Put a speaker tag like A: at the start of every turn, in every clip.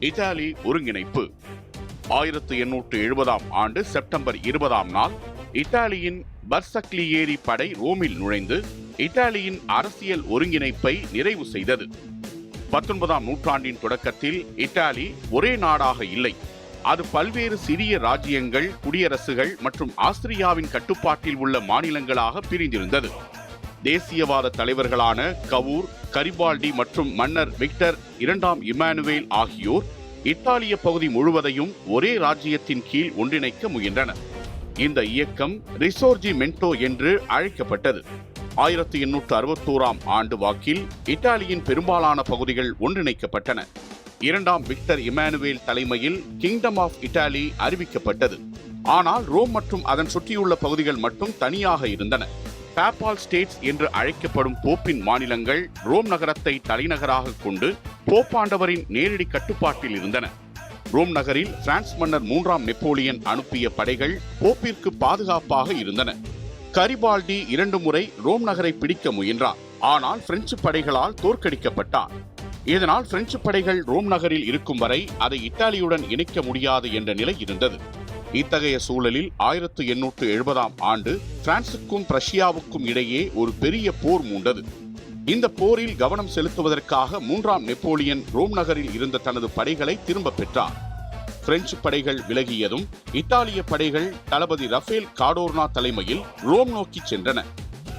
A: Italy ஒருங்கிணைப்பு. 1870 ஆண்டு September 20 நாள் இத்தாலியின் பர்சக்லியேரி படை ரோமில் நுழைந்து இத்தாலியின் அரசியல் ஒருங்கிணைப்பை நிறைவு செய்தது. 19ஆம் நூற்றாண்டின் தொடக்கத்தில் இத்தாலி ஒரே நாடாக இல்லை. அது பல்வேறு சிறிய ராஜ்யங்கள், குடியரசுகள் மற்றும் ஆஸ்திரியாவின் கட்டுப்பாட்டில் உள்ள மாநிலங்களாக பிரிந்திருந்தது. தேசியவாத தலைவர்களான கவூர், கரிபால்டி மற்றும் மன்னர் விக்டர் II இமானுவேல் ஆகியோர் இத்தாலிய பகுதி முழுவதையும் ஒரே ராஜ்யத்தின் கீழ் ஒன்றிணைக்க முயன்றனர். இந்த இயக்கம் ரிசோர்ஜிமெண்டோ என்று அழைக்கப்பட்டது. 1861ஆம் ஆண்டு வாக்கில் இத்தாலியின் பெரும்பாலான பகுதிகள் ஒன்றிணைக்கப்பட்டன. 2ஆம் விக்டர் இமானுவேல் தலைமையில் கிங்டம் ஆஃப் இத்தாலி அறிவிக்கப்பட்டது. ஆனால் ரோம் மற்றும் அதன் சுற்றியுள்ள பகுதிகள் மட்டும் தனியாக இருந்தன. பாப்பால் ஸ்டேட்ஸ் என்று அழைக்கப்படும் போப்பின் மாநிலங்கள் ரோம் நகரத்தை தலைநகராக கொண்டு போப்பாண்டவரின் நேரடி கட்டுப்பாட்டில் இருந்தன. ரோம் நகரில் பிரான்ஸ் மன்னர் 3ஆம் நெப்போலியன் அனுப்பிய படைகள் போப்பிற்கு பாதுகாப்பாக இருந்தன. கரிபால்டி 2 முறை ரோம் நகரை பிடிக்க முயன்றார். ஆனால் பிரெஞ்சு படைகளால் தோற்கடிக்கப்பட்டார். இதனால் பிரெஞ்சு படைகள் ரோம் நகரில் இருக்கும் வரை அதை இத்தாலியுடன் இணைக்க முடியாது என்ற நிலை இருந்தது. இத்தகைய சூழலில் 1870ஆம் ஆண்டு பிரான்சுக்கும் ரஷ்யாவுக்கும் இடையே ஒரு பெரிய போர் மூண்டது. இந்த போரில் கவனம் செலுத்துவதற்காக 3ஆம் நெப்போலியன் ரோம் நகரில் இருந்த தனது படைகளை திரும்ப பெற்றார். பிரெஞ்சு படைகள் விலகியதும் இத்தாலிய படைகள் தளபதி ரஃபேல் காடோர்னா தலைமையில் ரோம் நோக்கி சென்றன.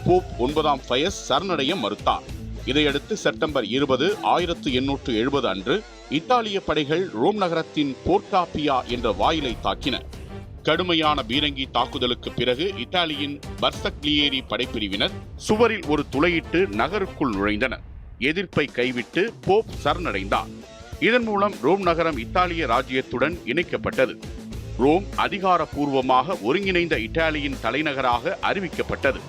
A: போப் 9ஆம் பயஸ் சரணடைய மறுத்தார். இதையடுத்து செப்டம்பர் 20, 1870 அன்று இத்தாலிய படைகள் ரோம் நகரத்தின் போர்ட்டாபியா என்ற வாயிலை தாக்கின. கடுமையான பீரங்கி தாக்குதலுக்கு பிறகு இத்தாலியின் பர்சக்லியேரி படைப்பிரிவினர் சுவரில் ஒரு துளையிட்டு நகருக்குள் நுழைந்தனர். எதிர்ப்பை கைவிட்டு போப் சரணடைந்தார். இதன் மூலம் ரோம் நகரம் இத்தாலிய ராஜ்யத்துடன் இணைக்கப்பட்டது. ரோம் அதிகாரப்பூர்வமாக ஒருங்கிணைந்த இத்தாலியின் தலைநகராக அறிவிக்கப்பட்டது.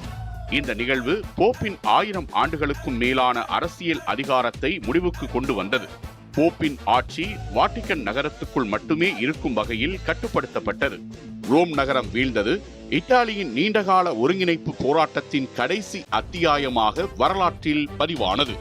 A: இந்த நிகழ்வு போப்பின் 1000 ஆண்டுகளுக்கும் மேலான அரசியல் அதிகாரத்தை முடிவுக்கு கொண்டு வந்தது. போப்பின் ஆட்சி வாட்டிகன் நகரத்துக்குள் மட்டுமே இருக்கும் வகையில் கட்டுப்படுத்தப்பட்டது. ரோம் நகரம் வீழ்ந்தது இத்தாலியின் நீண்டகால ஒருங்கிணைப்பு போராட்டத்தின் கடைசி அத்தியாயமாக வரலாற்றில் பதிவானது.